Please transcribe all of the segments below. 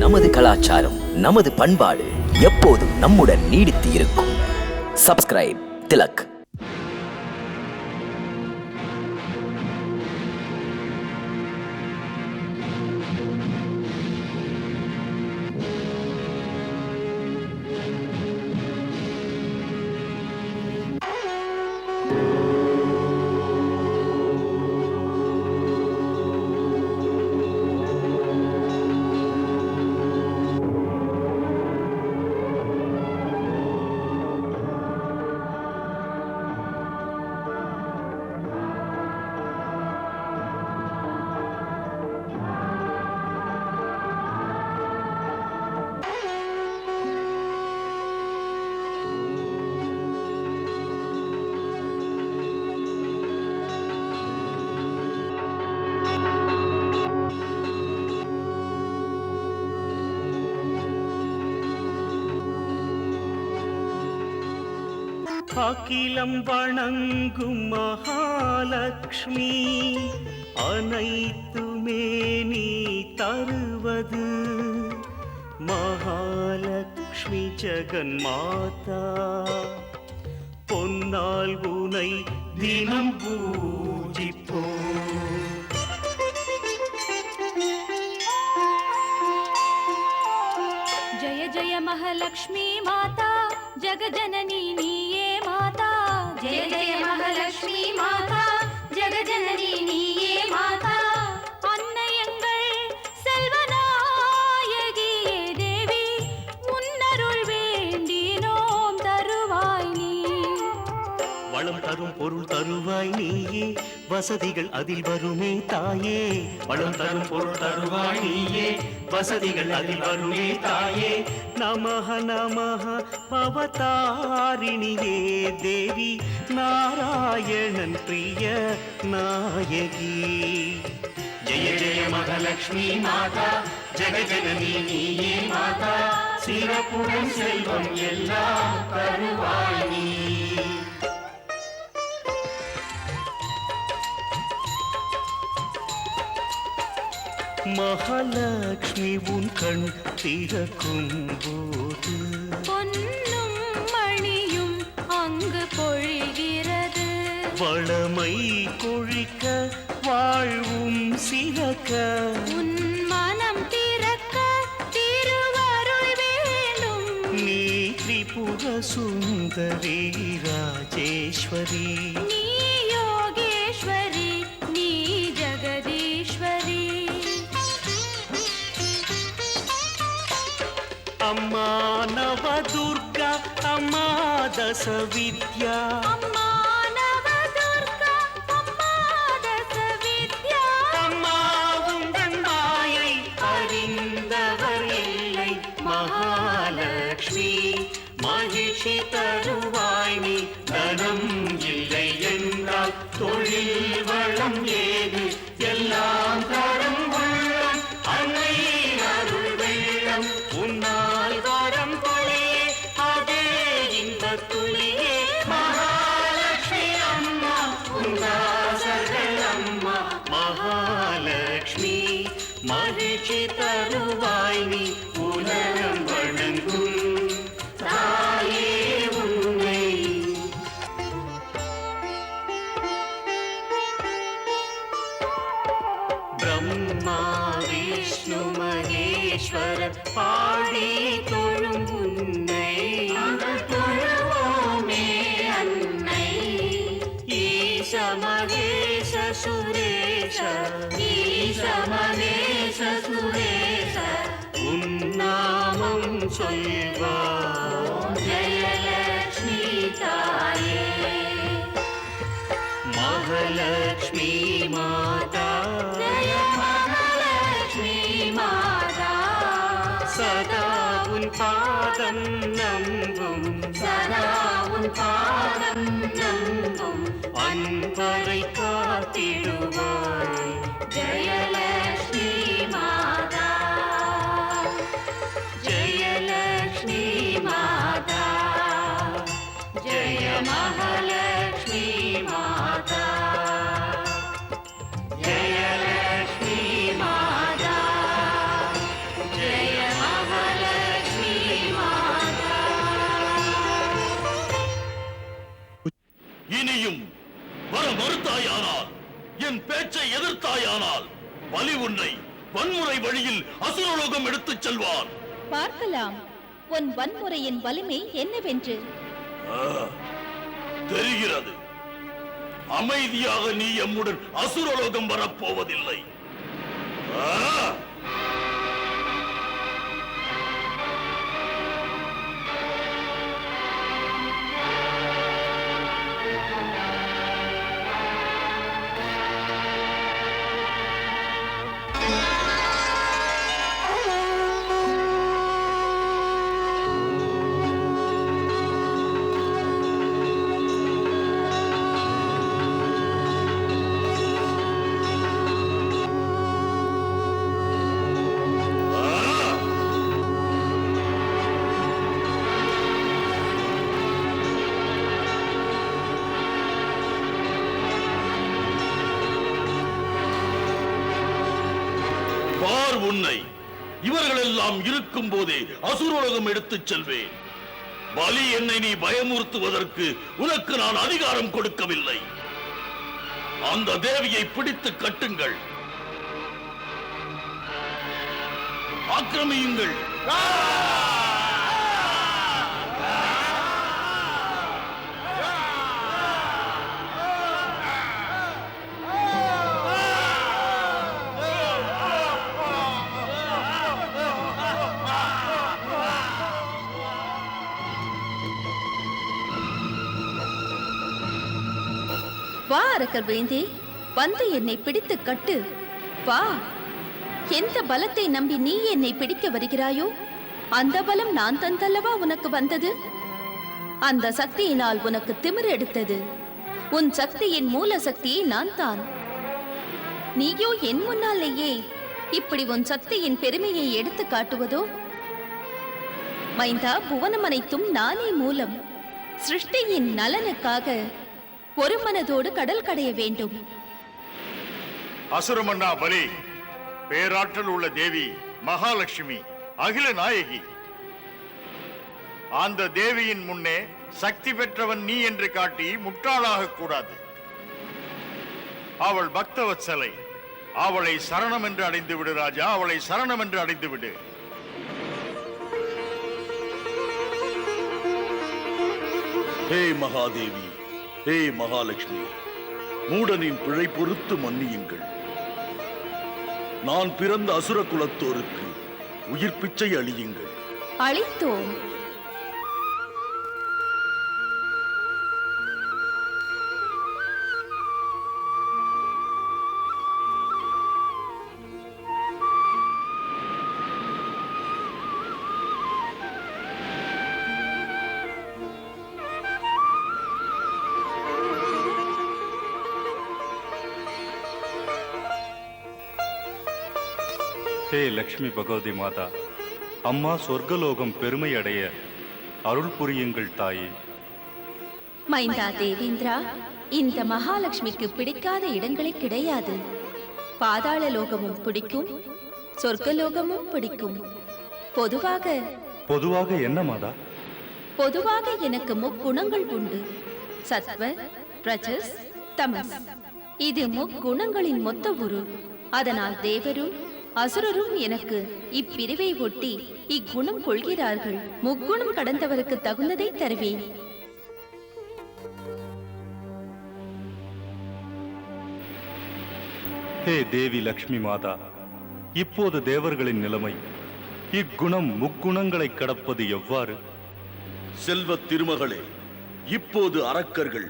நமது கலாச்சாரம், நமது பண்பாடு எப்போதும் நம்முடன் நீடித்து இருக்கும். சப்ஸ்கிரைப் திலக். அகிலம் வணங்கும் மகாலட்சுமி, அனைத்துமே நீ தருவது. மகாலட்சுமி ஜெகன் மாதா, பொன்னால் உனை தினம் பூஜிப்போ. जय जय महालक्ष्मी माता, जगजननी नीये माता. जय जय महालक्ष्मी माता, जगजननी नीये माता. अन्नयंगल செல்வநாயகியே தேவி, உன்னருள் வேண்டினோம் தருவாய் நீ. வளம் தரும் பொருள் தருவாய் நீயே, வசதிகள் அதில் வருமே தாயே. வளம் தரும் பொருள் தருவாய் நீயே, வசதிகள் அதில் வருமே தாயே. நமஹ நமஹ பவதாரிணியே தேவி, நாராயணன் பிரிய நாயகி. ஜெய ஜெய மகாலட்சுமி மாதா, ஜெகஜனனி நீயே மாதா. சிறப்புடன் செல்வம் எல்லாம் தருவாய் நீ. மகாலட்சுமி உன் கண் திறக்கும் போது பொன்னும் மணியும் அங்கு பொழிகிறது. வளமை கொழிக்க வாழ்வும் சிறக்க, உன் மனம் திறக்க திருவருள் வேண்டும். நீ திரிபுர சுந்தரி ராஜேஸ்வரி. நீ யோகேஸ்வரி, நீ ஜெகதீஸ்வரி. அம்மா நவதுர்கா, அம்மா தசவித்யா. அம்மா நவதுர்கா, அம்மா தசவித்யா. அம்மா உந்தன் மாயை அறிந்தவர் இல்லை. மகாலட்சுமி மகிழ்ச்சி தருவாய் நீ. தனம் இல்லை என்றால் தொழில் வளம் ஏது, எல்லாம் தரும் உள்ளம் அன்னை அருள் வெள்ளம். உன்னால் வரம் பொழியே, அதே இன்பத் துளியே. மகாலட்சுமி அம்மா, உன்னாசர்கள் அம்மா. மகாலட்சுமி மகிழ்ச்சி தருவாய் நீ. உலகம் வணங்கும் தாயே உன்னை. பிரம்மா விஷ்ணு மகேஸ்வர பாடி தொழும் உன்னை. தொழுவோமே அன்னை. ஈச மகேஷ சுரேஷ, ஈச மகேஷ சுரேஷ. உன்னாமம் சொல்வார் ஜெயலட்சுமி தாயே. மகாலட்சுமி மாதா, ஜெய மகாலட்சுமி மாதா. சதா உன் பாதம் நம்பும், சதா உன் பாதம் நம்பும் அன்பரை காத்திடுவாய். ஜெயலட்சுமி மாதா. ஜெயலட்சுமி மாதா, ஜெய மகாலட்சுமி மாதா. ஜெயலட்சுமி மாதா, ஜெய மறுத்தாயானால், என் பேச்சை எதிர்த்தாயானால் பலி உன்னை வன்முறை வழியில் அசுரலோகம் எடுத்துச் செல்வான். பார்க்கலாம் உன் வன்முறையின் வலிமை என்னவென்று. தெரிகிறது. அமைதியாக நீ எம்முடன் அசுரலோகம் வரப்போவதில்லை. உன்னை இவர்களெல்லாம் இருக்கும் போதே அசுரலோகம் எடுத்துச் செல்வேன். பலி என்னை நீ பயமுறுத்துவதற்கு உனக்கு நான் அதிகாரம் கொடுக்கவில்லை. அந்த தேவியை பிடித்து கட்டுங்கள், ஆக்கிரமியுங்கள். வா அரக்கர் வேந்தே, வந்து என்னை பிடித்து கட்டு. வா, எந்த பலத்தை நம்பி நீ என்னை பிடிக்க வருகிறாயோ அந்த பலம் நான் தந்தல்லவா உனக்கு வந்தது. அந்த சக்தியினால் உனக்கு திமிர் எடுத்தது. உன் சக்தியின் மூல சக்தியை நான் தான். நீயோ என் முன்னாலேயே இப்படி உன் சக்தியின் பெருமையை எடுத்து காட்டுவதோ? மைந்தா, புவனம் அனைத்தும் நானே மூலம். சிருஷ்டியின் நலனுக்காக ஒரு மனதோடு கடல் கடைய வேண்டும். அசுரமன்னா பலி, பேராற்றல் உள்ள தேவி மகாலட்சுமி, அகில நாயகி. அந்த தேவியின் முன்னே சக்தி பெற்றவன் நீ என்று காட்டி முட்டாளாக கூடாது. அவள் பக்தவத்சலை. அவளை சரணம் என்று அடைந்து விடு ராஜா, அவளை சரணம் என்று அடைந்து விடு. ஹே மகாதேவி, ஹே மகாலட்சுமி, மூடனின் பிழை பொறுத்து மன்னியுங்கள். நான் பிறந்த அசுர குலத்தோருக்கு உயிர் பிச்சை அளியுங்கள். அளித்தோம். ஹே லக்ஷ்மி பகவதி மாதா, அம்மா சொர்க்கலோகம் பெருமை அடைய அருள் புரியுங்கள் தாயே. மைந்தா தேவேந்திரா, இந்த மகாலட்சுமிக்கு பிடிக்காத இடங்களே கிடையாது. பாதாள லோகமும் பிடிக்கும், சொர்க்கலோகமும் பிடிக்கும். பொதுவாக என்ன மாதா? பொதுவாக எனக்கு முக்குணங்கள் உண்டு. சத்வ, ரஜஸ், தமஸ். இது முக்குணங்களின் மொத்த உரு. அதனால் தேவரும் அசுரரும் எனக்கு இப்பிரிவை ஒட்டி இக்குணம் கொள்கிறார்கள். முக்குணம் கடந்தவருக்கு தகுந்ததை தருவேன். ஹே தேவி லக்ஷ்மி மாதா, இப்போது தேவர்களின் நிலைமை, இக்குணம் முக்குணங்களை கடப்பது எவ்வாறு? செல்வ திருமகளே, இப்போது அரக்கர்கள்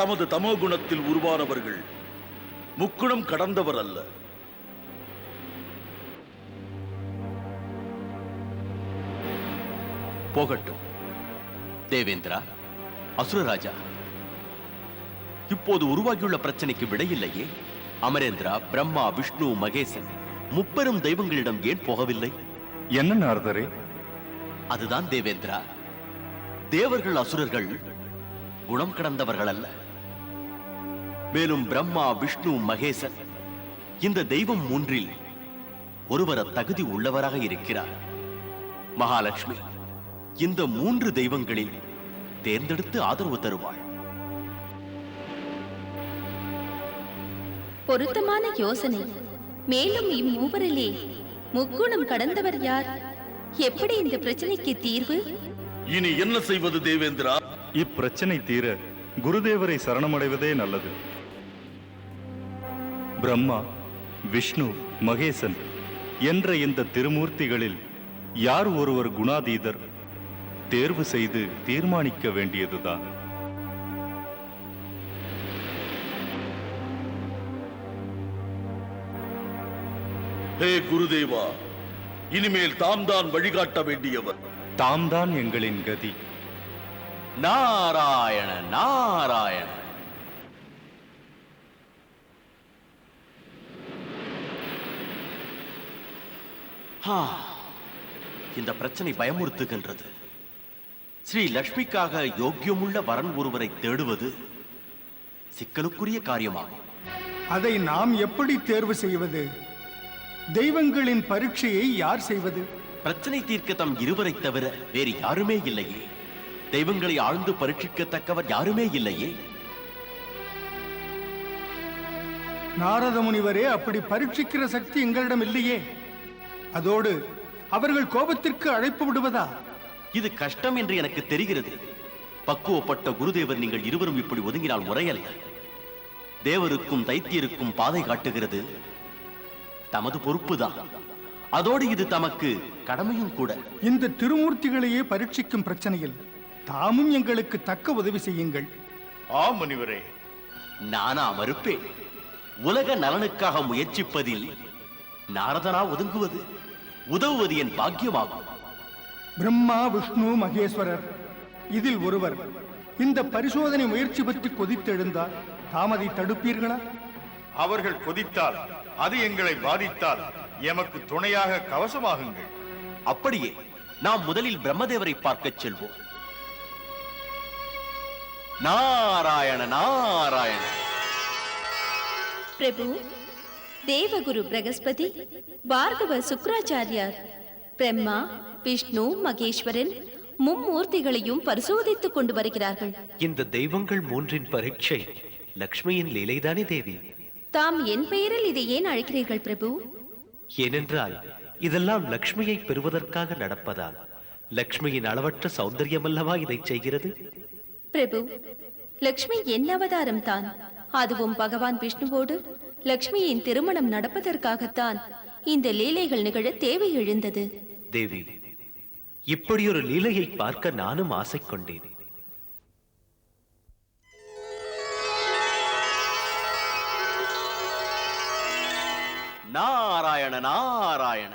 தமது தமோகுணத்தில் உருவானவர்கள், முக்குணம் கடந்தவர் அல்ல. போகட்டும் தேவேந்திரா, அசுரராஜா. இப்போது உருவாகியுள்ள பிரச்சனைக்கு விடையில்லையே. அமரேந்திரா, பிரம்மா, விஷ்ணு, மகேசன் முப்பெரும் தெய்வங்களிடம் ஏன் போகவில்லை? என்ன நாரதரே? அதுதான் தேவேந்திரா, தேவர்கள் அசுரர்கள் குணம் கடந்தவர்கள் அல்ல. மேலும் பிரம்மா, விஷ்ணு, மகேசன் இந்த தெய்வம் மூன்றில் ஒருவர தகுதி உள்ளவராக இருக்கிறார். மகாலட்சுமி இந்த மூன்று தெய்வங்களில் தேர்ந்தெடுத்து ஆதரவு தருவாள். பொருத்தமான யோசனை. மேலும் இம்மூவரிலே முக்குணம் கடந்தவர் யார்? எப்படி இந்த பிரச்சனைக்கு தீர்வு? இனி என்ன செய்வது தேவேந்திரா? இப்பிரச்சனை தீர குருதேவரை சரணமடைவதே நல்லது. பிரம்மா, விஷ்ணு, மகேசன் என்ற இந்த திருமூர்த்திகளில் யார் ஒருவர் குணாதீதர்? தேர்வு செய்து தீர்மானிக்க வேண்டியதுதான். ஹே குருதேவா, இனிமேல் தாம் தான் வழிகாட்ட வேண்டியவர். தாம் தான் எங்களின் கதி. நாராயண நாராயண. இந்த பிரச்சனை பயமுறுத்துகின்றது. ஸ்ரீ லக்ஷ்மிக்காக யோக்கியமுள்ள வரன் ஒருவரை தேடுவது சிக்கலுக்குரிய காரியமாகும். அதை நாம் எப்படி தேர்வு செய்வது? தெய்வங்களின் பரீட்சையை யார் செய்வது? பிரச்சனை தீர்க்க தம் இருவரை தவிர வேறு யாருமே இல்லையே. தெய்வங்களை ஆழ்ந்து பரீட்சிக்கத்தக்கவர் யாருமே இல்லையே. நாரத முனிவரே, அப்படி பரீட்சிக்கிற சக்தி எங்களிடம் இல்லையே. அதோடு அவர்கள் கோபத்திற்கு அழைப்பு விடுவதா? இது கஷ்டம் என்று எனக்கு தெரிகிறது. பக்குவப்பட்ட குருதேவர், நீங்கள் இருவரும் இப்படி ஒதுங்கினால் முறையல்ல. தேவருக்கும் தைத்தியருக்கும் பாதை காட்டுகிறது தமது பொறுப்புதான். அதோடு இது தமக்கு கடமையும் கூட. இந்த திருமூர்த்திகளையே பரீட்சிக்கும் பிரச்சனையில் தாமும் எங்களுக்கு தக்க உதவி செய்யுங்கள். ஆம் முனிவரே. நானா மறுப்பேன். உலக நலனுக்காக முயற்சிப்பதில் நாரதனா ஒதுங்குவது, உதவுவது என் பாக்கியமாகும். பிரம்மா, விஷ்ணு, மகேஸ்வரர் இதில் ஒருவர் இந்த பரிசோதனை முயற்சி பற்றி கொதித்தெழுந்தால் தாமதை தடுப்பீர்களா? அவர்கள் கொதித்தால், அது எங்களை பாதித்தால் எமக்கு துணையாக கவசமாகுங்கள். அப்படியே நாம் முதலில் பிரம்மதேவரை பார்க்கச் செல்வோம். நாராயண நாராயண. பிரபு, தேவகுரு பிரகஸ்பதி, பார்கவ சுக்ராச்சாரியார், பிரம்மா, விஷ்ணு, மகேஸ்வரன் மும்மூர்த்திகளையும் பரிசோதித்துக் கொண்டு வருகிறார்கள். இந்த தெய்வங்கள் மூன்றின் பரீட்சை லக்ஷ்மியின் லீலைதானே தேவி? தாம் என் பெயரில் இதை ஏன் அழைக்கிறீர்கள் பிரபு? ஏனென்றால் இதெல்லாம் லக்ஷ்மியை பெறுவதற்காக நடப்பதால். லக்ஷ்மியின் அளவற்ற சௌந்தரியம் அல்லவா இதை செய்கிறது? பிரபு, லக்ஷ்மி என் அவதாரம் தான். அதுவும் பகவான் விஷ்ணுவோடு லக்ஷ்மியின் திருமணம் நடப்பதற்காகத்தான் இந்த லீலைகள் நிகழ தேவை எழுந்தது. தேவி, இப்படி ஒரு லீலையை பார்க்க நானும் ஆசை கொண்டேன். நாராயண நாராயண.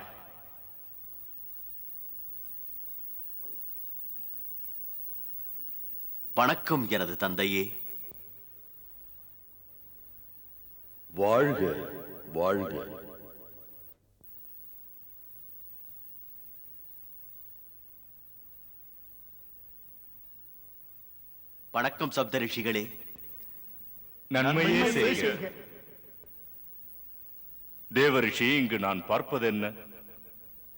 வணக்கம் எனது தந்தையே. வாழ்க வாழ்க. வணக்கம் சப்தரிஷிகளே. நன்மையே செய்க. தேவரிஷி, இங்கு நான் பார்ப்பதென்ன?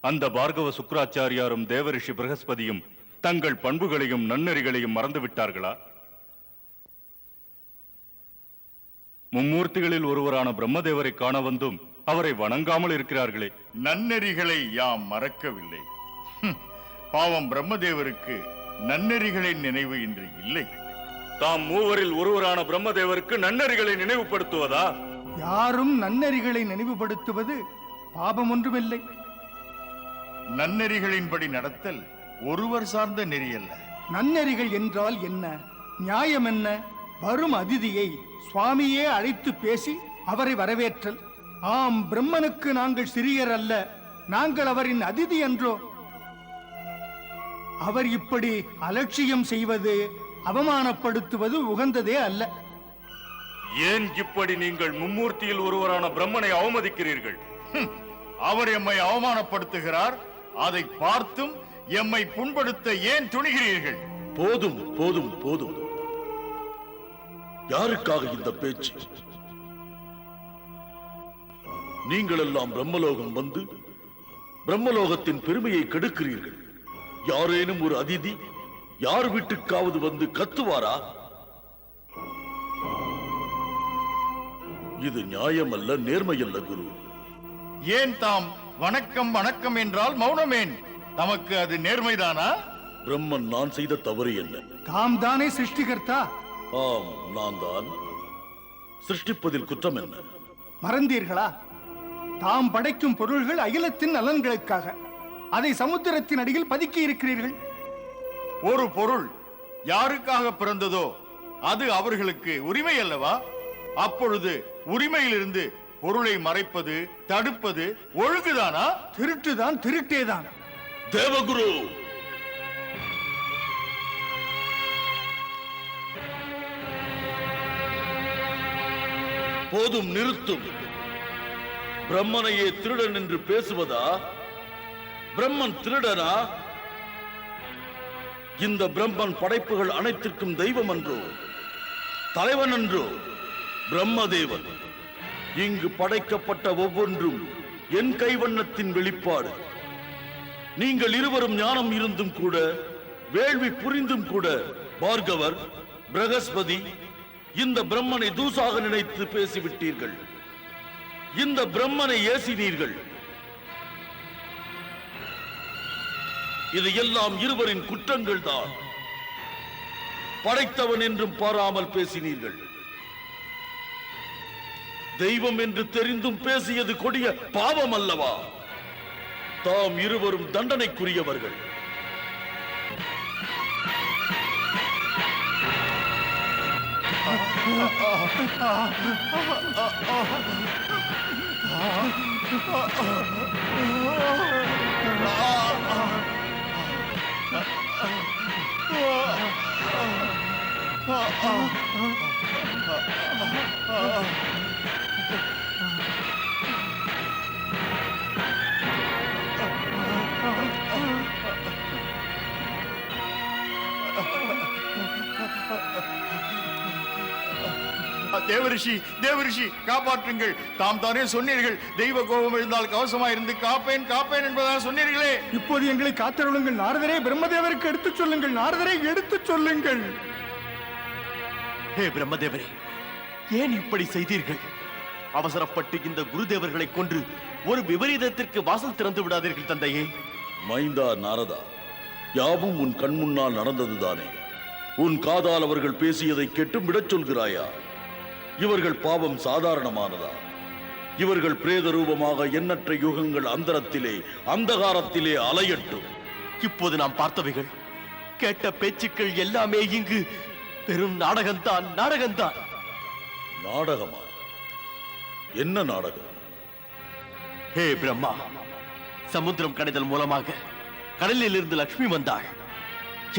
அந்த பார்கவ சுக்ராச்சாரியாரும் தேவரிஷி பிரகஸ்பதியும் தங்கள் பண்புகளையும் நன்னெறிகளையும் மறந்துவிட்டார்களா? மும்மூர்த்திகளில் ஒருவரான பிரம்மதேவரை காண வந்தும் அவரை வணங்காமல் இருக்கிறார்களே. நன்னெறிகளை யாம் மறக்கவில்லை. பாவம் பிரம்மதேவருக்கு நன்னெறிகளின் நினைவு இன்று இல்லை. தாம் மூவரில் ஒருவரான பிரம்மதேவருக்கு நன்னெறிகளை நினைவுபடுத்துவதா? யாரும் நன்னெறிகளை நினைவுபடுத்துவது பாபம் ஒன்றுமில்லை. நன்னெறிகளின்படி நடத்தல் ஒருவர் சார்ந்த நெறியல்ல. நன்னெறிகள் என்றால் என்ன? நியாயம் என்ன? வரும் அதிதியை சுவாமியே அழைத்து பேசி அவரை வரவேற்றல். ஆம், பிரம்மனுக்கு நாங்கள் சிறியர் அல்ல, நாங்கள் அவரின் அதிதி என்றோ. அவர் இப்படி அலட்சியம் செய்வது, அவமானப்படுத்துவது உகந்ததே அல்ல. ஏன் இப்படி நீங்கள் மும்மூர்த்தியில் ஒருவரான பிரம்மனை அவமதிக்கிறீர்கள்? அவர் எம்மை அவமானப்படுத்துகிறார். அதை பார்த்தும் எம்மை புண்படுத்த ஏன் துணிகிறீர்கள்? போதும் போதும் போதும். யாருக்காக இந்த பேச்சு? நீங்கள் எல்லாம் பிரம்மலோகம் வந்து பிரம்மலோகத்தின் பெருமையை கெடுக்கிறீர்கள். யாரேனும் ஒரு அதிதி யார் வீட்டுக்காவது வந்து கத்துவாரா? இது நியாயமல்ல, நேர்மையல்ல குரு. ஏன் தாம் வணக்கம் வணக்கம் என்றால் மௌனமேன்? தமக்கு அது நேர்மைதானா? பிரம்மன் நான் செய்த தவறு என்ன? தாம் தானே சிருஷ்டிகர்த்தா. ஆம், நான் தான். சிருஷ்டிப்பதில் குற்றம் என்ன? மறந்தீர்களா? தாம் படைக்கும் பொருள்கள் அகிலத்தின் நலன்களுக்காக. அதை சமுத்திரத்தின் அடியில் பதுக்கி இருக்கிறீர்கள். ஒரு பொருள் யாருக்காக பிறந்ததோ அது அவர்களுக்கு உரிமை அல்லவா? அப்பொழுது உரிமையிலிருந்து பொருளை மறைப்பது, தடுப்பது ஒழுங்குதானா? திருட்டுதான், திருட்டேதான். தேவகுரு, போதும், நிறுத்தும். பிரம்மனையே திருடன் என்று பேசுவதா? பிரம்மன் திருடனா? இந்த பிரம்மன் படைப்புகள் அனைத்திற்கும் தெய்வம் என்றோ, தலைவன் என்றோ? பிரம்மதேவன். இங்கு படைக்கப்பட்ட ஒவ்வொன்றும் என் கைவண்ணத்தின் வெளிப்பாடு. நீங்கள் இருவரும் ஞானம் இருந்தும் கூட, வேள்வி புரிந்தும் கூட, பார்கவர், பிரகஸ்பதி, இந்த பிரம்மனை தூசாக நினைத்து பேசிவிட்டீர்கள். இந்த பிரம்மனை ஏசினீர்கள். இது எல்லாம் இருவரின் குற்றங்கள் தான். படைத்தவன் என்றும் பாராமல் பேசினீர்கள். தெய்வம் என்று தெரிந்தும் பேசியது கொடிய பாவம் அல்லவா? தாம் இருவரும் தண்டனைக்குரியவர்கள். தேவரிஷி, தேவரிஷி, காப்பாற்றுங்கள். தாம் தானே சொன்னீர்கள், தெய்வ கோபம் எழுந்தால் கவசமாயிருந்து காப்பேன் காப்பேன் என்பதாக சொன்னீர்களே. இப்போது எங்களை காத்தருளுங்கள் நாரதரே. பிரம்மதேவருக்கு எடுத்துச் சொல்லுங்கள். நாரதரை எடுத்துச் சொல்லுங்கள். ஹே பிரம்மதேவரே, ஏன் இப்படி செய்தீர்கள்? அவசரப்பட்டு இந்த குருதேவர்களை கொன்று ஒரு விபரீதத்திற்கு வாசல் திறந்து விடாதீர்கள் தந்தையே. மைந்தா நாரதா, யாவும் உன் கண் முன்னால் நடந்ததுதானே? உன் காதால் அவர்கள் பேசியதை கேட்டும் விடச் சொல்கிறாயா? இவர்கள் பாவம் சாதாரணமானதா? இவர்கள் பிரேத ரூபமாக எண்ணற்ற யுகங்கள் அந்தரத்திலே, அந்தகாரத்திலே அலையட்டும். இப்போது நாம் பார்த்தவைகள், கேட்ட பேச்சுக்கள் எல்லாமே இங்கு பெரும் நாடகம்தான், நாடகம்தான். நாடகமா? என்ன நாடகம்? ஹே பிரம்மா, சமுத்திரம் கடைதல் மூலமாக கடலில் இருந்து லக்ஷ்மி வந்தாள்.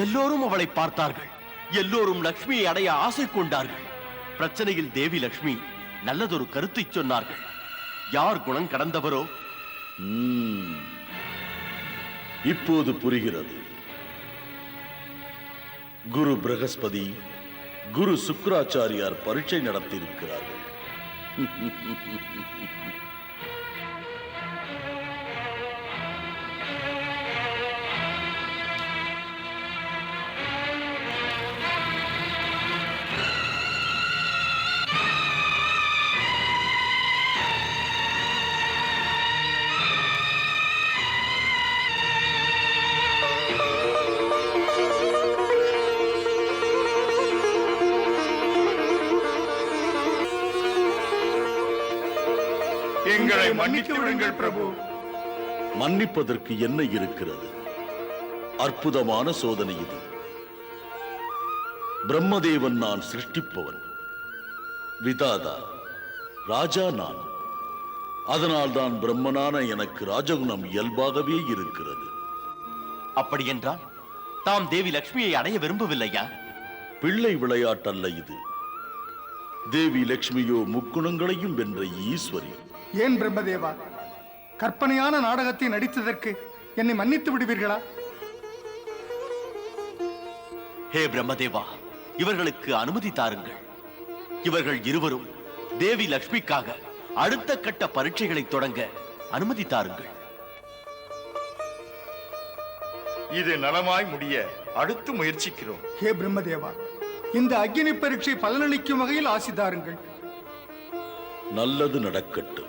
எல்லோரும் அவளை பார்த்தார்கள். எல்லோரும் லக்ஷ்மியை அடைய ஆசை கொண்டார்கள். பிரச்சனையில் தேவி லக்ஷ்மி நல்லதொரு கருத்தை சொன்னார்கள். யார் குணம் கடந்தவரோ? இப்போது புரிகிறது. குரு பிரகஸ்பதி, குரு சுக்ராச்சாரியார் பரீட்சை நடத்தியிருக்கிறார்கள். எங்களை மன்னித்து விடுங்கள் பிரபு. மன்னிப்பதற்கு என்ன இருக்கிறது? அற்புதமான சோதனை இது. பிரம்மதேவன் நான் சிருஷ்டிப்பவன், விதாதா, ராஜா நான். அதனால் தான் பிரம்மனான எனக்கு ராஜகுணம் இயல்பாகவே இருக்கிறது. அப்படி என்றால் தாம் தேவி லக்ஷ்மியை அடைய விரும்பவில்லையா? பிள்ளை விளையாட்டல்ல இது. தேவி லட்சுமியோ முக்குணங்களையும் வென்ற ஈஸ்வரி. ஏன் பிரம்மதேவா, கற்பனையான நாடகத்தை நடித்ததற்கு என்னை மன்னித்து விடுவீர்களா? ஹே பிரம்மதேவா, இவர்களுக்கு அனுமதி தாருங்கள். இவர்கள் இருவரும் தேவி லக்ஷ்மிக்காக அடுத்த கட்ட பரீட்சைகளை தொடங்க அனுமதி தாருங்கள். இது நலமாய் முடிய அடுத்து முயற்சிக்கிறோம். ஹே பிரம்மதேவா, இந்த அக்னி பரீட்சை பலனளிக்கும் வகையில் ஆசி தாருங்கள். நல்லது நடக்கட்டும்.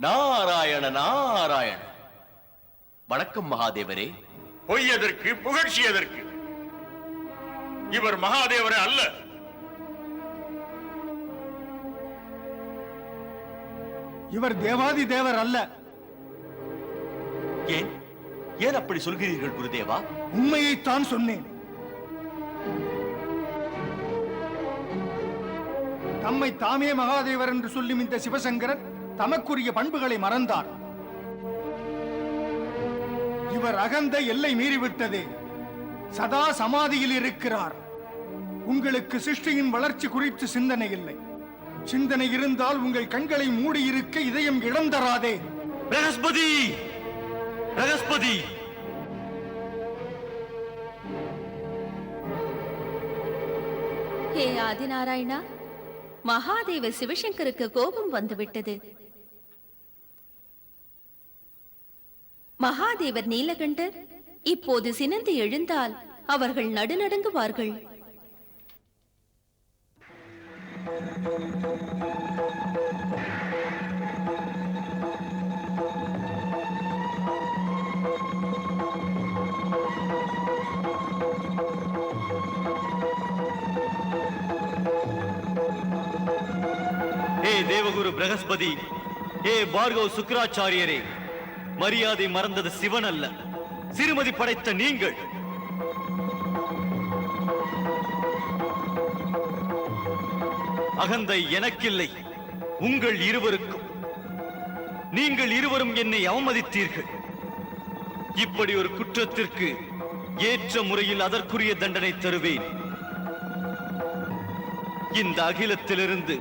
நாராயண நாராயண. வணக்கம் மகாதேவரே. பொய் எதற்கு, புகழ்ச்சி எதற்கு? இவர் மகாதேவரே அல்ல. இவர் தேவாதி தேவர் அல்ல. ஏன் ஏன் அப்படி சொல்கிறீர்கள் குருதேவா? உண்மையைத்தான் சொன்னேன். தம்மை தாமே மகாதேவர் என்று சொல்லும் இந்த சிவசங்கரன் தமக்குரிய பண்புகளை மறந்தார். இவர் அகந்த எல்லை மீறிவிட்டதே. சதா சமாதியில் இருக்கிறார். உங்களுக்கு சிருஷ்டியின் வளர்ச்சி குறித்து சிந்தனை இல்லை. சிந்தனை இருந்தால் உங்கள் கண்களை மூடியிருக்க இதயம் இடம் தராதே. பிரகஸ்பதி பிரகஸ்பதி. ஹே ஆதிநாராயணா, மகாதேவ சிவசங்கருக்கு கோபம் வந்துவிட்டது. மகாதேவர் நீலகண்டர் இப்போது சினந்து எழுந்தால் அவர்கள் நடுநடுங்குவார்கள். ஹே தேவகுரு பிரகஸ்பதி, ஹே பார்கவ சுக்கராச்சாரியரே, மரியாதை மறந்தது சிவன் அல்ல, சிறுமதி படைத்த நீங்கள். அகந்தை எனக்கில்லை, உங்கள் இருவருக்கும். நீங்கள் இருவரும் என்னை அவமதித்தீர்கள். இப்படி ஒரு குற்றத்திற்கு ஏற்ற முறையில் அதற்குரிய தண்டனை தருவேன். இந்த அகிலத்திலிருந்து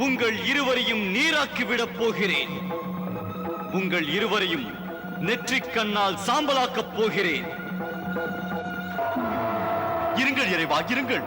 உங்கள் இருவரையும் நீராக்கிவிடப் போகிறேன். உங்கள் இருவரையும் நெற்றிக் கண்ணால் சாம்பலாக்கப் போகிறேன். இருங்கள் இறைவா, இருங்கள்.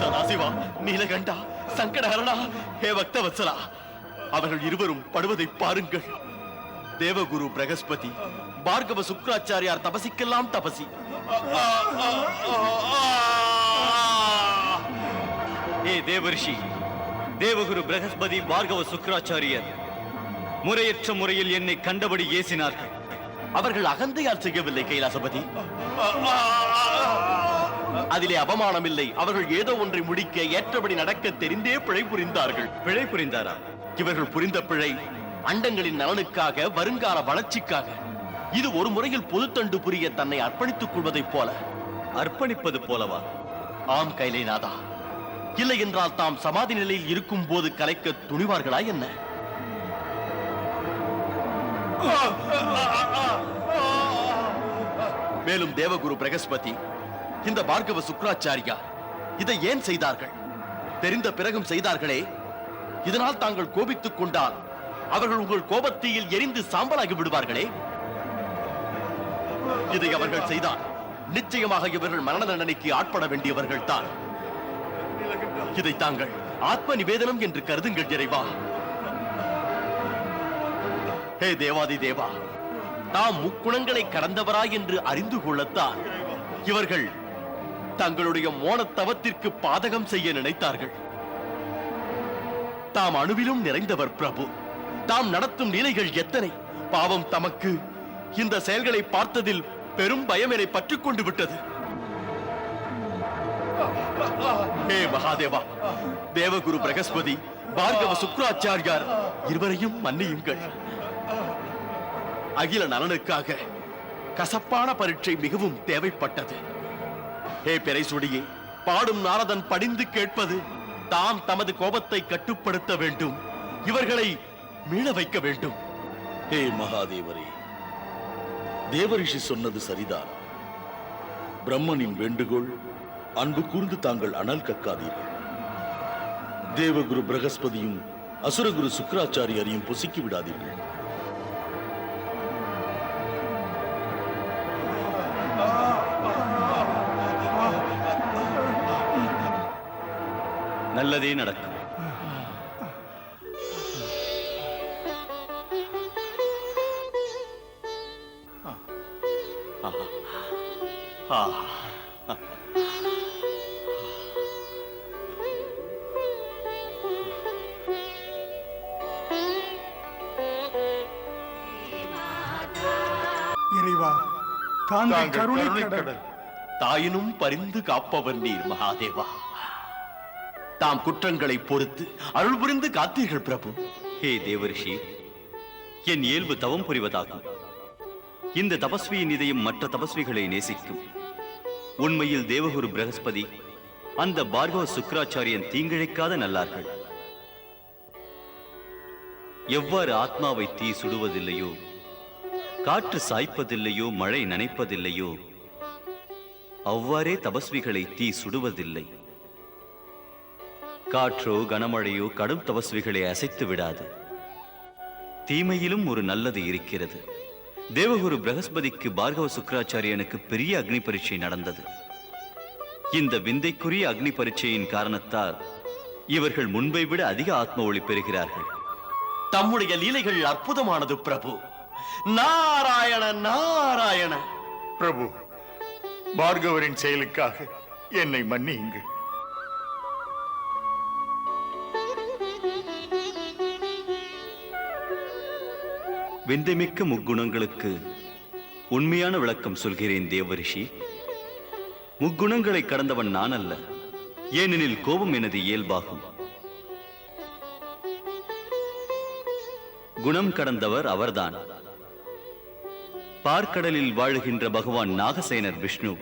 சதாசிவா, நீலகண்டா, சங்கடஹரணா, ஹே பக்தவத்சலா, அவர்கள் இருவரும் படுவதை பாருங்கள். தேவகுரு பிரகஸ்பதி, பார்கவ சுக்கராச்சாரியார் தபசிக்கெல்லாம் தபசி. ஏ தேவரிஷி, தேவகுரு பிரகஸ்பதி, பார்கவ சுக்கராச்சாரியர் முறையற்ற முறையில் என்னை கண்டபடி ஏசினார்கள். அவர்கள் அகந்தையால் செய்யவில்லை கைலாசபதி. அதிலே அவமானம் இல்லை. அவர்கள் ஏதோ ஒன்றை முடிக்க, ஏற்றபடி நடக்க தெரிந்தே பிழை புரிந்தார்கள். பிழை புரிந்தாரா? இவர்கள் புரிந்த பிழை அண்டங்களின் நலனுக்காக, வருங்கால வளர்ச்சிக்காக. இது ஒரு முறையில் பொதுத்தண்டு புரிய தன்னை அர்ப்பணித்துக் கொள்வதைப் போல. அர்ப்பணிப்பது போலவா? ஆம் கைலைநாதா. இல்லை என்றால் தாம் சமாதி நிலையில் இருக்கும் போது கலைக்க துணிவார்களா என்ன? மேலும் தேவகுரு பிரகஸ்பதி, இந்த பார்கவ சுக்கராச்சாரியா இதை ஏன் செய்தார்கள்? தெரிந்த பிறகும் செய்தார்களே. இதனால் தாங்கள் கோபித்துக் கொண்டால் அவர்கள் உங்கள் கோபத்தீயில் எரிந்து சாம்பலாகி விடுவார்களே. இதை அவர்கள் செய்தால் நிச்சயமாக இவர்கள் மரண தண்டனைக்கு ஆட்பட வேண்டியவர்கள் தான். இதை தாங்கள் ஆத்ம நிவேதனம் என்று கருதுங்கள் இறைவா. ஹே தேவாதி தேவா, தாம் முக்குணங்களை கடந்தவராய் என்று அறிந்து கொள்ளத்தான் இவர்கள் தங்களுடைய மோனத்தவத்திற்கு பாதகம் செய்ய நினைத்தார்கள். தாம் அணுவிலும் நிறைந்தவர் பிரபு. தாம் நடத்தும் லீலைகள் எத்தனை! பாவம், தமக்கு இந்த செயல்களை பார்த்ததில் பெரும் பயம் என்னை பற்றிக் கொண்டு விட்டது. ஹே மகாதேவா, தேவகுரு பிரகஸ்பதி, பார்கவ சுக்கராச்சாரியார் இருவரையும் மன்னியுங்கள். அகில நலனுக்காக கசப்பான பரீட்சை மிகவும் தேவைப்பட்டது. ஹே பெரைசுடியே, பாடும் நாரதன் படிந்து கேட்பது தாம் தமது கோபத்தை கட்டுப்படுத்த வேண்டும், இவர்களை மீள வைக்க வேண்டும். ஹே மகாதேவரே, தேவரிஷி சொன்னது சரிதான். பிரம்மனின் வேண்டுகோள், அன்பு கூர்ந்து தாங்கள் அனல் கக்காதீர்கள். தேவகுரு பிரகஸ்பதியும் அசுரகுரு சுக்கராச்சாரியரையும் பொசுக்கி விடாதீர்கள். நல்லதே நடக்கும். இறைவா, தாங்கள் தாங்கள் கருணை கருணைக்கடல். கடல். தாயினும் பரிந்து காப்பவர் நீர் மகாதேவா. தாம் குற்றங்களை பொறுத்து அருள் புரிந்து காத்தீர்கள் பிரபு. ஹே தேவரிஷி, என் இயல்பு தவம் புரிவதாகும். இந்த தபஸ்வியின் இதயம் மற்ற தபஸ்விகளை நேசிக்கும். உண்மையில் தேவகுரு பிரகஸ்பதி, அந்த பார்கவ சுக்கராச்சாரியன் தீங்கிழைக்காத நல்லார்கள். எவ்வாறு ஆத்மாவை தீ சுடுவதில்லையோ, காற்று சாய்ப்பதில்லையோ, மழை நனைப்பதில்லையோ, அவ்வாறே தபஸ்விகளை தீ சுடுவதில்லை. காற்றோ கனமழையோ கடும் தபஸ்விகளை அசைத்து விடாது. தீமையிலும் ஒரு நல்லது இருக்கிறது. தேவகுரு பிரகஸ்பதிக்கு பார்கவ சுக்கராச்சாரியனுக்கு பெரிய அக்னி பரீட்சை நடந்தது. இந்த விந்தைக்குரிய அக்னி பரீட்சையின் காரணத்தால் இவர்கள் முன்பை விட அதிக ஆத்ம ஒளி பெறுகிறார்கள். தம்முடைய லீலைகள் அற்புதமானது பிரபு. நாராயண நாராயண. பிரபு, பார்கவரின் செயலுக்காக என்னை மன்னியுங்கள். விந்தைமிக்க முக்குணங்களுக்கு உண்மையான விளக்கம் சொல்கிறேன் தேவரிஷி. முக்குணங்களை கடந்தவன் நான் அல்ல, ஏனெனில் கோபம் எனது இயல்பாகும். குணம் கடந்தவர் அவர்தான். பார்க்கடலில் வாழுகின்ற பகவான் நாகசேனர் விஷ்ணு,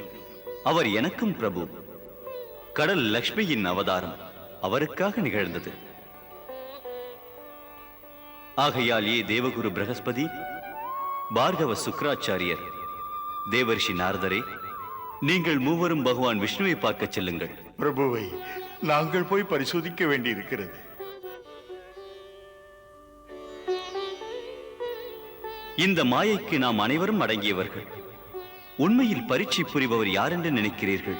அவர் எனக்கும் பிரபு. கடல் லக்ஷ்மியின் அவதாரம் அவருக்காக நிகழ்ந்தது. ஆகையால் தேவகுரு பிரகஸ்பதி, பார்கவ சுக்கராச்சாரியர், தேவரிஷி நாரதரே, நீங்கள் மூவரும் பகவான் விஷ்ணுவை பார்க்க செல்லுங்கள். பிரபுவை நாங்கள் போய் பரிசோதிக்க வேண்டியிருக்கிறது. இந்த மாயைக்கு நாம் அனைவரும் அடங்கியவர்கள். உண்மையில் பரீட்சை புரிபவர் யார் என்று நினைக்கிறீர்கள்?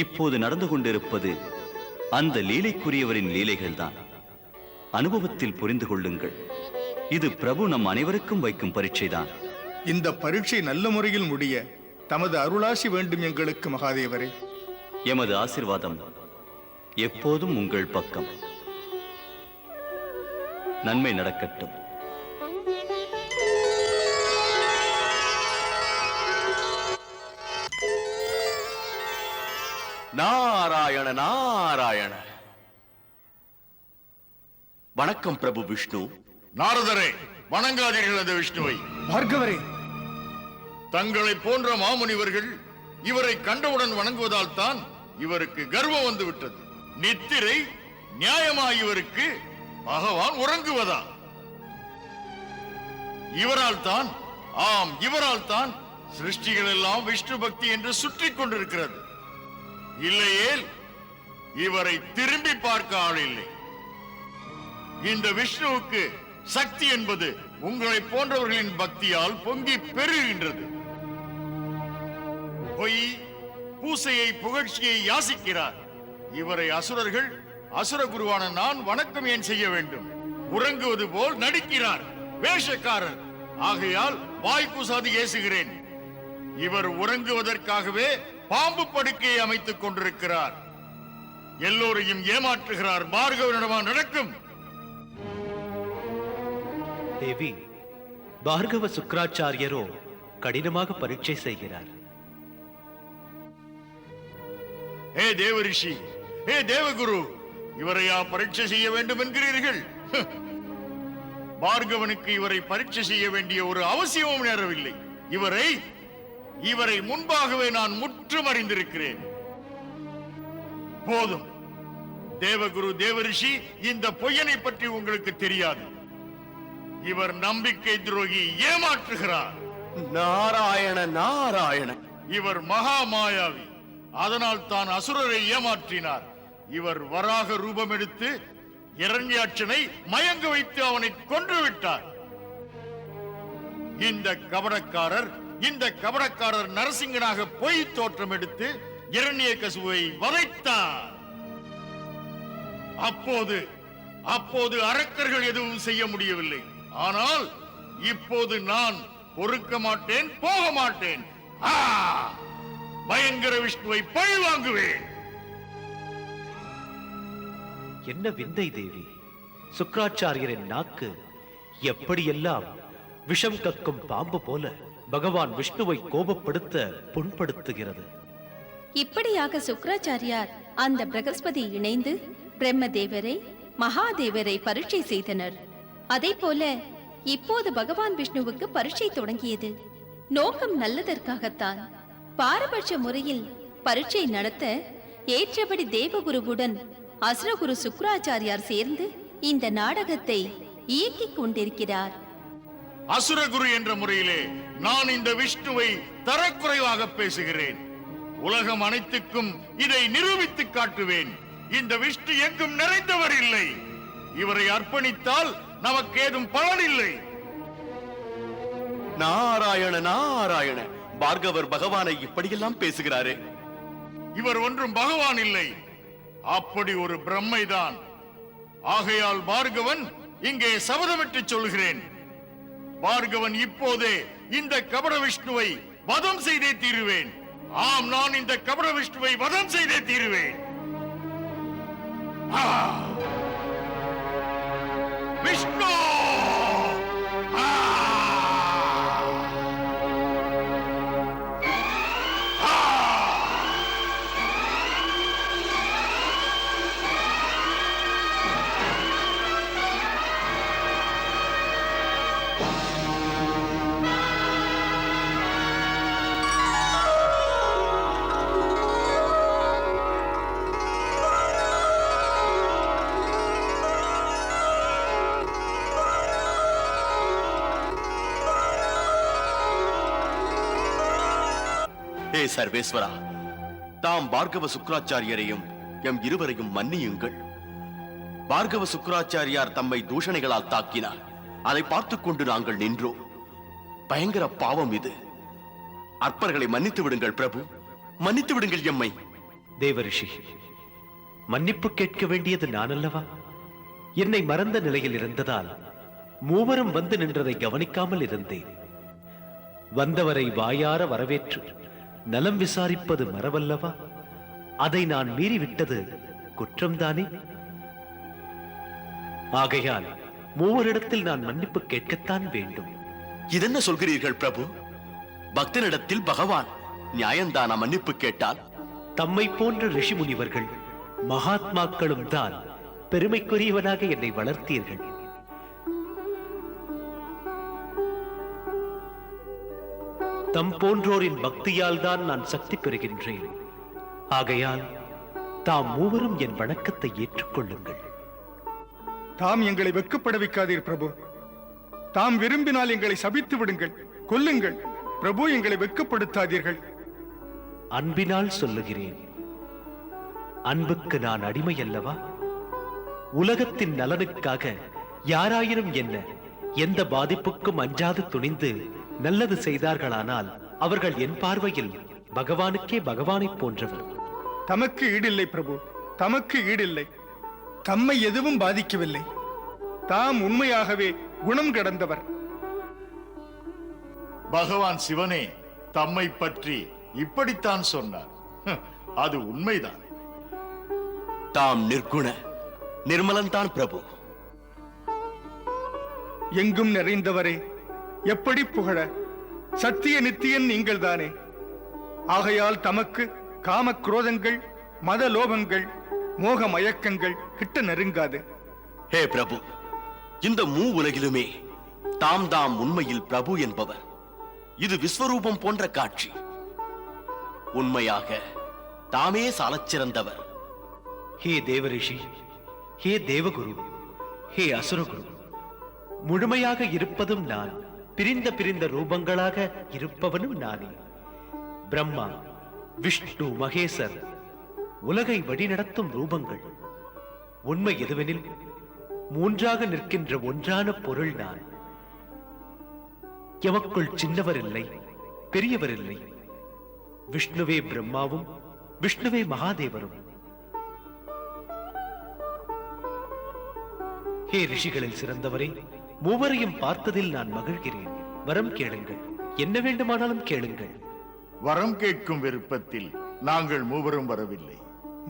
இப்போது நடந்து கொண்டிருப்பது அந்த லீலைக்குரியவரின் லீலைகள்தான். அனுபவத்தில் புரிந்து கொள்ளுங்கள். இது பிரபு நம் அனைவருக்கும் வைக்கும் பரீட்சைதான். இந்த பரீட்சை நல்ல முறையில் முடிய தமது அருளாசி வேண்டும் எங்களுக்கு மகாதேவரே. எமது ஆசீர்வாதம் எப்போதும் உங்கள் பக்கம். நன்மை நடக்கட்டும். நாராயண நாராயண. வணக்கம் பிரபு விஷ்ணு. நாரதரே, வணங்காதீர்கள் அந்த விஷ்ணுவை. பார்கவரே, தங்களை போன்ற மாமுனிவர்கள் இவரை கண்டவுடன் வணங்குவதால் தான் இவருக்கு கர்வம் வந்து விட்டது. நித்திரை நியாயமா இவருக்கு? பகவான் உறங்குவதா? இவரால் தான், ஆம் இவரால் தான் சிருஷ்டிகள் எல்லாம் விஷ்ணு பக்தி என்று சுற்றிக் கொண்டிருக்கிறது. இல்லையேல் இவரை திரும்பி பார்க்க ஆள் இல்லை. இந்த விஷ்ணுவுக்கு சக்தி என்பது உங்களை போன்றவர்களின் பக்தியால் பொங்கி பெருகின்றது. பொய் பூசையை புகழ்ச்சியை யாசிக்கிறார். இவரை அசுரர்கள், அசுர குருவான நான் வணக்கம் ஏன் செய்ய வேண்டும்? உறங்குவது போல் நடிக்கிறார், வேஷக்காரர். ஆகையால் வாய் கூசாது ஏசுகிறேன். இவர் உறங்குவதற்காகவே பாம்பு படுக்கையை அமைத்துக் கொண்டிருக்கிறார். எல்லோரையும் ஏமாற்றுகிறார். பார்கவனிடமா நடக்கும்? தேவி, பார்கவ சுக்கராச்சாரியரோ கடினமாக பரீட்சை செய்கிறார். ஹே தேவரிஷி, ஹே தேவகுரு, இவரையா பரீட்சை செய்ய வேண்டும் என்கிறீர்கள்? பார்கவனுக்கு இவரை பரீட்சை செய்ய வேண்டிய ஒரு அவசியமும் நேரவில்லை. இவரை இவரை முன்பாகவே நான் முற்றும் அறிந்திருக்கிறேன். போதும். தேவகுரு தேவரிஷி, இந்த பொய்யனை பற்றி உங்களுக்கு தெரியாது. இவர் நம்பிக்கை துரோகி, ஏமாற்றுகிறார். நாராயண நாராயண. இவர் மகா மாயாவி. அதனால் தான் அசுரரை ஏமாற்றினார். இவர் வராக ரூபம் எடுத்து இரண்யாட்சனை மயங்க வைத்து அவனை கொன்று விட்டார். இந்த கபடக்காரர் நரசிங்கனாக பொய் தோற்றம் எடுத்து இரண்யகசுவை வதைத்தார். அப்போது அரக்கர்கள் எதுவும் செய்ய முடியவில்லை. ஆனால் இப்போது நான் பொறுக்க மாட்டேன், போக மாட்டேன். பயங்கர விஷ்ணுவை பழி வாங்குவேன். என்ன விந்தை தேவி! சுக்ராச்சாரியரின் நாக்கு எப்படியெல்லாம் விஷம் கக்கும் பாம்பு போல பகவான் விஷ்ணுவை கோபப்படுத்த புண்படுத்துகிறது. இப்படியாக சுக்ராச்சாரியார் அந்த பிரகஸ்பதி இணைந்து பிரம்மதேவரை மகாதேவரை பரீட்சை செய்தனர். அதே போல இப்போது பகவான் விஷ்ணுவுக்கு பரீட்சை தொடங்கியது. நோக்கம் நல்லதற்காகத்தான். பாரபட்ச முறையில் பரீட்சை நடத்த ஏற்றபடி தேவகுருவுடன் அசுரகுரு சுக்ராச்சாரியார் சேர்ந்து இந்த நாடகத்தை இயக்கிக் கொண்டிருக்கிறார். அசுரகுரு என்ற முறையிலே நான் இந்த விஷ்ணுவை தரக்குறைவாக பேசுகிறேன். உலகம் அனைத்துக்கும் இதை நிரூபித்து காட்டுவேன். இந்த விஷ்ணு எங்கும் நிறைந்தவர் இல்லை. இவரை அர்ப்பணித்தால் நமக்கு ஏதும் பலன் இல்லை. நாராயண நாராயண. பார்கவர் பகவானை இப்படியெல்லாம் பேசுகிறாரே. இவர் ஒன்றும் பகவான் இல்லை, அப்படி ஒரு பிரம்மைதான். ஆகையால் பார்கவன் இங்கே சபதமிட்டு சொல்கிறேன். பார்கவன் இப்போதே இந்த கபட விஷ்ணுவை வதம் செய்தே தீருவேன். ஆம், நான் இந்த கபட விஷ்ணுவை வதம் செய்தே தீருவேன். விஷ்ணு! ஹே சர்வேஸ்வரா, தாம் பார்கவ சுக்ராச்சாரியரையும் எம் இருவரையும் மன்னியுங்கள். பார்கவ சுக்ராச்சாரியார் தம்மை தூஷணைகளால் தாக்கினார். அதை பார்த்துக் கொண்டு நாங்கள் நின்றோம். பயங்கர பாவம் இது. அற்பர்களை மன்னித்து விடுங்கள் பிரபு, மன்னித்து விடுங்கள் எம்மை. தேவரிஷி, மன்னிப்பு கேட்க வேண்டியது நான் அல்லவா? என்னை மறந்த நிலையில் இருந்ததால் மூவரும் வந்து நின்றதை கவனிக்காமல் இருந்தேன். வந்தவரை வாயார வரவேற்று நலம் விசாரிப்பது மரவல்லவா? அதை நான் மீறிவிட்டது குற்றம்தானே? ஆகையால் மூவரிடத்தில் நான் மன்னிப்பு கேட்கத்தான் வேண்டும். இதென்ன சொல்கிறீர்கள் பிரபு? பக்தனிடத்தில் பகவான் நியாயந்தானா மன்னிப்பு கேட்டால்? தம்மை போன்ற ரிஷி முனிவர்கள் மகாத்மாக்களும் தான் பெருமைக்குரியவனாக என்னை வளர்த்தீர்கள். தம் போன்றோரின் பக்தியால் தான் நான் சக்தி பெறுகின்றேன். ஆகையால் தாம் மூவரும் என் வணக்கத்தை ஏற்றுக்கொள்ளுங்கள். தாம் எங்களை வெட்கப்பட வைக்காதீர் பிரபு. தாம் விரும்பினால் எங்களை சபித்து விடுங்கள், கொல்லுங்கள். பிரபு, எங்களை வெட்கப்படுத்தாதீர்கள். அன்பினால் சொல்லுகிறேன். அன்புக்கு நான் அடிமை அல்லவா? உலகத்தின் நலனுக்காக யாராயினும் என்ன எந்த பாதிப்புக்கும் அஞ்சாது துணிந்து நல்லது செய்தார்களானால் அவர்கள் என் பார்வையில் பகவானுக்கே பகவானைப் போன்றவர். தமக்கு ஈடில்லை பிரபு, தமக்கு ஈடில்லை. தம்மை எதுவும் பாதிக்கவில்லை. தாம் உண்மையாகவே குணம் கடந்தவர். பகவான் சிவனே தம்மை பற்றி இப்படித்தான் சொன்னார். அது உண்மைதான். தாம் நிர்குண நிர்மலன்தான் பிரபு. எங்கும் நிறைந்தவரே, எப்படி புகழ? சத்திய நித்தியன் நீங்கள் தானே. ஆகையால் தமக்கு காம குரோதங்கள், மத லோபங்கள், மோக மயக்கங்கள் கிட்ட நெருங்காது. ஹே பிரபு, இந்த மூ உலகிலுமே தாம் உண்மையில் பிரபு என்பவர். இது விஸ்வரூபம் போன்ற காட்சி. உண்மையாக தாமே சாலச் சிறந்தவர். ஹே தேவரிஷி, ஹே தேவகுரு, ஹே அசுரகுரு, முழுமையாக இருப்பதும் நான், பிரிந்த பிரிந்த ரூபங்களாக இருப்பவனும் நானே. பிரம்மா, விஷ்ணு, மகேசர் உலகை வழிநடத்தும் ரூபங்கள். உண்மை எதுவெனில் மூன்றாக நிற்கின்ற ஒன்றான பொருள் நான். எமக்குள் சின்னவர் இல்லை, பெரியவர் இல்லை. விஷ்ணுவே பிரம்மாவும், விஷ்ணுவே மகாதேவரும். ஹே ரிஷிகளில் சிறந்தவரே, மூவரையும் பார்த்ததில் நான் மகிழ்கிறேன். வரம் கேளுங்கள், என்ன வேண்டுமானாலும் கேளுங்கள். வரம் கேட்கும் விருப்பத்தில் நாங்கள் மூவரும் வரவில்லை.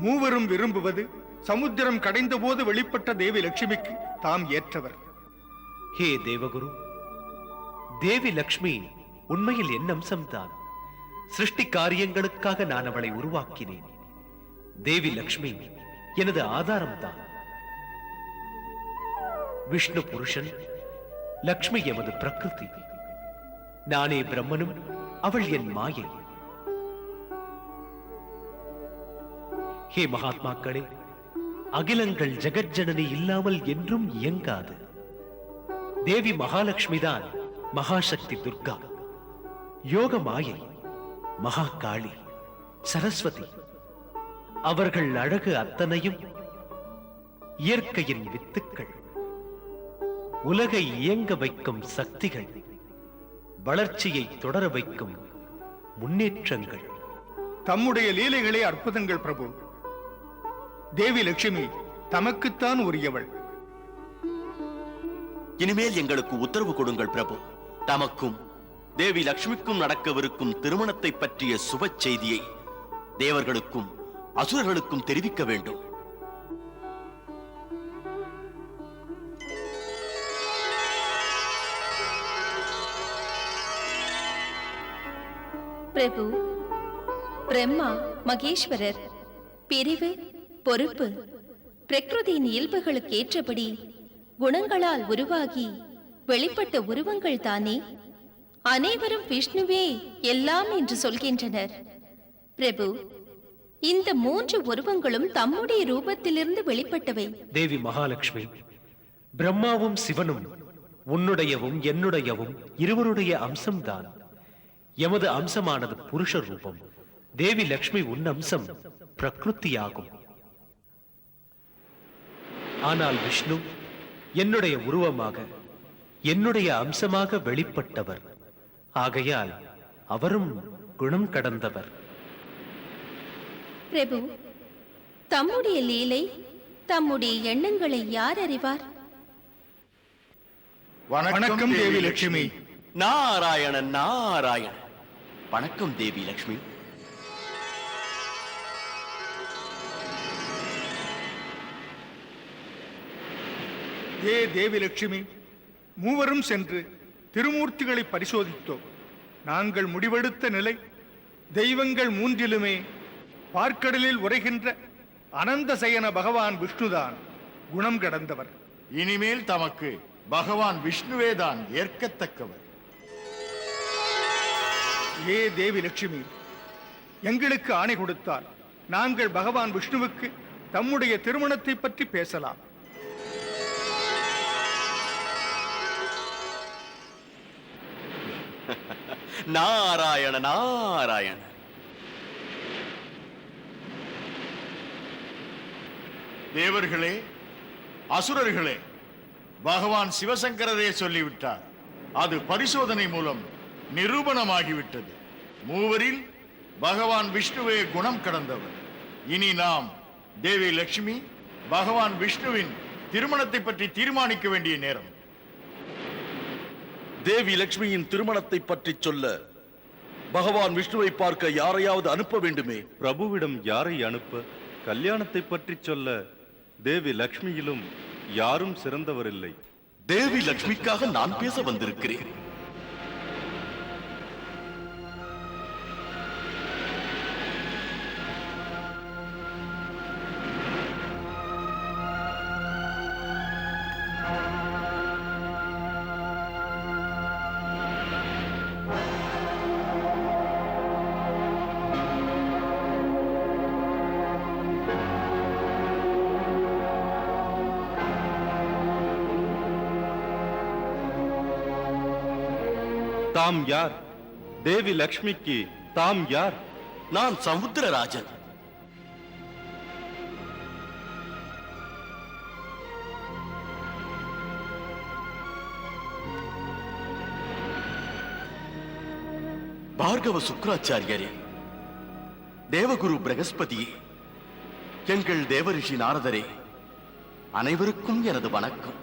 மூவரும் விரும்புவது சமுத்திரம் கடைந்த போது வெளிப்பட்ட தேவி லட்சுமிக்கு தாம் ஏற்றவர். ஹே தேவகுரு, தேவி லக்ஷ்மி உண்மையில் என் அம்சம்தான். சிருஷ்டி காரியங்களுக்காக நான் அவளை உருவாக்கினேன். தேவி லக்ஷ்மி எனது ஆதாரம்தான். விஷ்ணு புருஷன், லக்ஷ்மி எமது பிரகிருதி. நானே பிரம்மனும், அவள் என் மாயை. ஹே மகாத்மாக்களே, அகிலங்கள் ஜெகஜனனி இல்லாமல் என்றும் இயங்காது. தேவி மகாலட்சுமிதான் மகாசக்தி துர்கா, யோக மாயை, மகாகாளி, சரஸ்வதி. அவர்கள் அழகு அத்தனையும் இயற்கையின் வித்துக்கள், உலகை இயங்க வைக்கும் சக்திகள், வளர்ச்சியை தொடர வைக்கும் முன்னேற்றங்கள். தம்முடைய லீலைகளே அற்புதங்கள் பிரபு. தேவி லட்சுமி தமக்குத்தான் உரியவள். இனிமேல் எங்களுக்கு உத்தரவு கொடுங்கள் பிரபு. தமக்கும் தேவி லட்சுமிக்கும் நடக்கவிருக்கும் திருமணத்தை பற்றிய சுப செய்தியை தேவர்களுக்கும் அசுரர்களுக்கும் தெரிவிக்க வேண்டும். பிரபு, பிரம்மா, மகேஸ்வரர் பிரிவு, பொறுப்பு, பிரகிருதியின் இயல்புகளுக்கு ஏற்றபடி குணங்களால் உருவாகி வெளிப்பட்ட உருவங்கள் தானே. அனைவரும் விஷ்ணுவே எல்லாம் என்று சொல்கின்றனர். பிரபு, இந்த 3 உருவங்களும் தம்முடைய ரூபத்திலிருந்து வெளிப்பட்டவை. தேவி மகாலட்சுமி, பிரம்மாவும் சிவனும் உன்னுடையவும் என்னுடையவும் இருவருடைய அம்சம்தான். எமது அம்சமானது புருஷ ரூபம். தேவி லட்சுமி உன் அம்சம் பிரகிருத்தியாகும். ஆனால் விஷ்ணு என்னுடைய உருவமாக, என்னுடைய அம்சமாக வெளிப்பட்டவர். ஆகையால் அவரும் குணம் கடந்தவர். பிரபு, தம்முடைய லீலை, தம்முடைய எண்ணங்களை யார் அறிவார்? வணக்கம் தேவி லட்சுமி. நாராயண நாராயண. வணக்கம் தேவி லட்சுமி. ஏ தேவி லட்சுமி, மூவரும் சென்று திருமூர்த்திகளை பரிசோதித்தோம். நாங்கள் முடிவெடுத்த நிலை, தெய்வங்கள் மூன்றிலுமே பார்க்கடலில் உரைகின்ற அனந்த சயன பகவான் விஷ்ணுதான் குணம் கடந்தவர். இனிமேல் தமக்கு பகவான் விஷ்ணுவேதான் ஏற்கத்தக்கவர். ஏ தேவி லட்சுமி, எங்களுக்கு ஆணை கொடுத்தால் நாங்கள் பகவான் விஷ்ணுவுக்கு தம்முடைய திருமணத்தை பற்றி பேசலாம். நாராயண நாராயண. தேவர்களே, அசுரர்களே, பகவான் சிவசங்கரரே சொல்லிவிட்டார். அது பரிசோதனை மூலம் நிரூபணமாகிவிட்டது. மூவரில் பகவான் விஷ்ணுவே குணம் கடந்தவர். இனி நாம் தேவி லட்சுமி, பகவான் விஷ்ணுவின் திருமணத்தை பற்றி தீர்மானிக்க வேண்டிய நேரம். தேவி லட்சுமியின் திருமணத்தை பற்றி சொல்ல பகவான் விஷ்ணுவை பார்க்க யாரையாவது அனுப்ப வேண்டுமே. பிரபுவிடம் யாரை அனுப்ப? கல்யாணத்தை பற்றி சொல்ல தேவி லக்ஷ்மியிலும் யாரும் சிறந்தவரில்லை. தேவி லட்சுமிக்காக நான் பேச வந்திருக்கிறேன். தாம் யார்? தேவி லக்ஷ்மிக்கு தாம் யார்? நான் சமுத்திரராஜன். பார்கவ சுக்ராச்சாரியரே, தேவகுரு பிரகஸ்பதியே, எங்கள் தேவரிஷி நாரதரே, அனைவருக்கும் எனது வணக்கம்.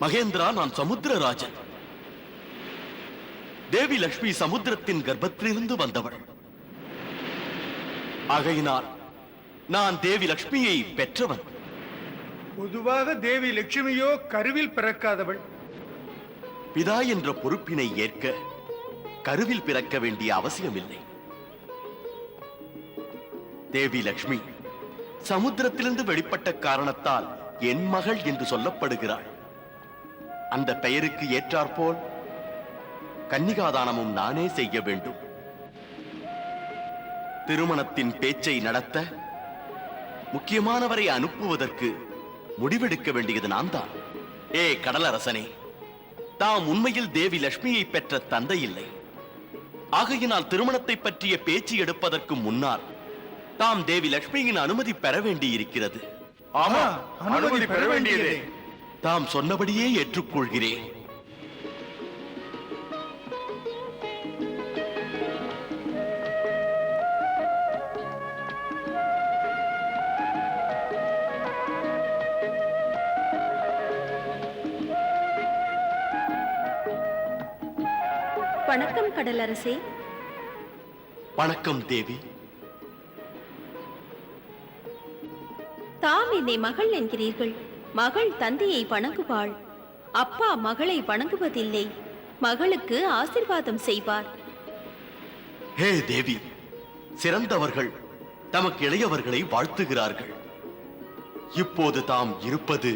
மகேந்திரா, நான் சமுத்திரராஜன். தேவி லட்சுமி சமுத்திரத்தின் கர்ப்பத்திலிருந்து வந்தவள். ஆகையினால் நான் தேவி லட்சுமியை பெற்றவன். பொதுவாக தேவி லட்சுமியோ கருவில் பிறக்காதவள். பிதா என்ற பொறுப்பினை ஏற்க கருவில் பிறக்க வேண்டிய அவசியமில்லை. தேவி லட்சுமி சமுத்திரத்திலிருந்து வெளிப்பட்ட காரணத்தால் என் மகள் என்று சொல்லப்படுகிறாள். அந்த பெயருக்கு ஏற்றாற்போல் கன்னிகாதானமும் நானே செய்ய வேண்டும். திருமணத்தின் பேச்சை நடத்த முக்கியமானவரை அனுப்புவதற்கு முடிவெடுக்க வேண்டியது நான் தான். ஏ கடலரசனே, தாம் உண்மையில் தேவி லட்சுமியை பெற்ற தந்தை இல்லை. ஆகையினால் திருமணத்தை பற்றிய பேச்சு எடுப்பதற்கு முன்னால் தாம் தேவி லட்சுமியின் அனுமதி பெற வேண்டியிருக்கிறது. ஆமா, அனுமதி பெற வேண்டியதே. தாம் சொன்னபடியே ஏற்றுக்கொள்கிறேன். வணக்கம் கடலரசே. வணக்கம் தேவி. தாம் என்னை மகள் என்கிறீர்கள். மகள் தந்தையை வணங்குவாள். அப்பா மகளை வணங்குவதில்லை. மகளுக்கு ஆசீர்வாதம் செய்வார். ஹே தேவி, சிறந்தவர்கள் தமக்கு இளையவர்களை வாழ்த்துகிறார்கள். இப்போது தாம் இருப்பது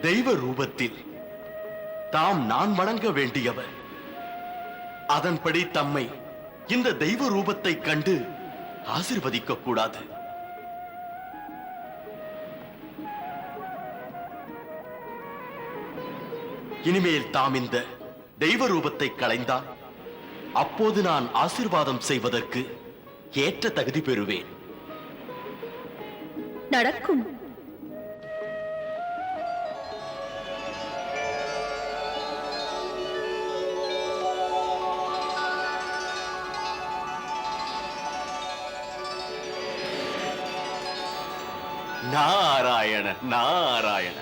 தெய்வ ரூபத்தில். தாம் நான் வணங்க வேண்டியவர். அதன்படி தம்மை இந்த தெய்வ ரூபத்தை கண்டு ஆசீர்வதிக்க கூடாது. இனிமேல் தாம் இந்த தெய்வ ரூபத்தை களைந்தால் அப்போது நான் ஆசீர்வாதம் செய்வதற்கு ஏற்ற தகுதி பெறுவேன். நடக்கும். நாராயண நாராயண.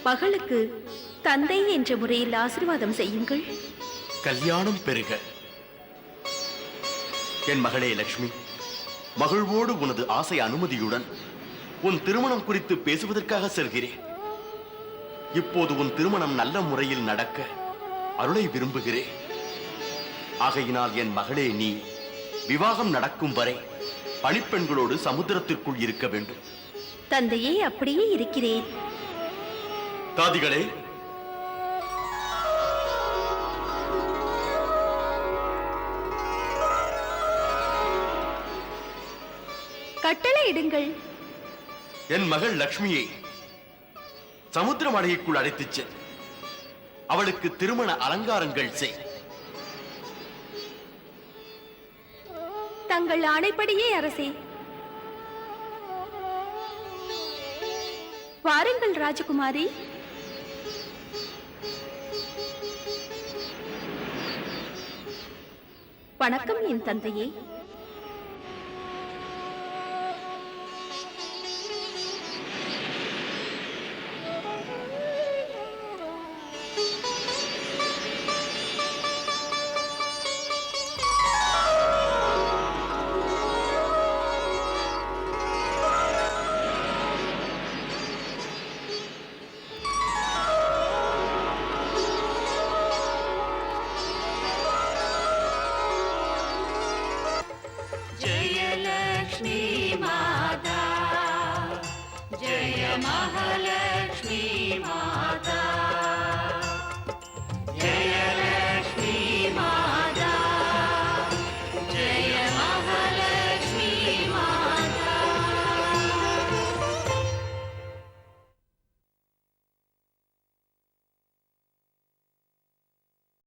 மகளுக்கு தந்தை என்ற முறையில் ஆசீர்வாதம் செய்யுங்கள். கல்யாணம் பெருக. என் மகளே லட்சுமி, மகிழ்வோடு உனது ஆசை அனுமதியுடன் உன் திருமணம் குறித்து பேசுவதற்காக செல்கிறேன். இப்போது உன் திருமணம் நல்ல முறையில் நடக்க அருளை விரும்புகிறேன். ஆகையினால் என் மகளே, நீ விவாகம் நடக்கும் வரை பணிப்பெண்களோடு சமுத்திரத்திற்குள் இருக்க வேண்டும். தந்தையே, அப்படியே இருக்கிறேன். தாதிகளே, கட்டளை இடுங்கள். என் மகள் லட்சுமியை சமுத்திர மாளிகைக்குள் அழைத்துச் செல். அவளுக்கு திருமண அலங்காரங்கள் செய். தங்கள் ஆணைப்படியே அரசே. வாருங்கள் ராஜகுமாரி. வணக்கம் என் தந்தையே. जय लक्ष्मी माता, जय महालक्ष्मी